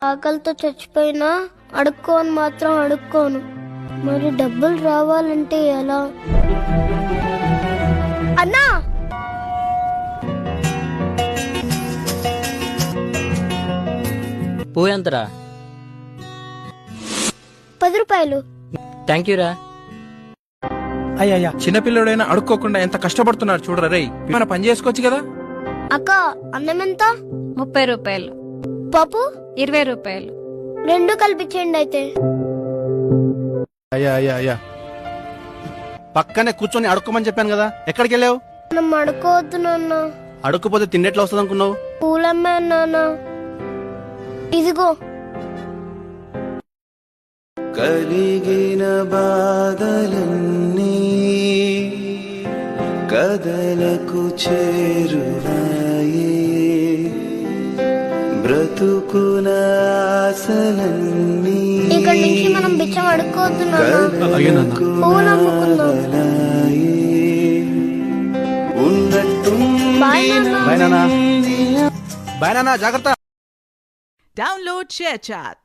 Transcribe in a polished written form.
ఆకలితో చచ్చిపోయినా అడుక్కోని మాత్రం అడుక్కోను. మరి డబ్బులు రావాలంటే ఎలా? అన్నా, పోయంతరా? 10 రూపాయలు. థ్యాంక్ యూ రా. అయ్యా చిన్నపిల్లడైనా అడుక్కోకుండా ఎంత కష్టపడుతున్నాడు చూడరా రేయ్. మన పని చేసుకోవచ్చు కదా. అక్క, అన్నం ఎంత? 30 రూపాయలు. పప్పు 20 రూపాయలు. 2 కల్పించండి అయితే. అయ్యా పక్కనే కూర్చొని అడుక్కోమని చెప్పాను కదా, ఎక్కడికి వెళ్ళావు? మనం అడుకోవద్దు నాన్న. అడుక్కపోతే తిండెట్లా వస్తుంది అనుకున్నావు? పూలమ్మే నాన్న. ఇదిగో. కలిగిన బాధలన్నీ కదలకు చేరువాయే, బ్రతుకున ఆశలన్నీ ఇక్కడ నుంచి మనం బిచ్చం అడుక్కోవద్దు నాన్న. అయ్యో పూలు అమ్ముకుందాం. బాయ్ నాన్న. బాయ్ నాన్న, జాగ్రత్త. Download ShareChat.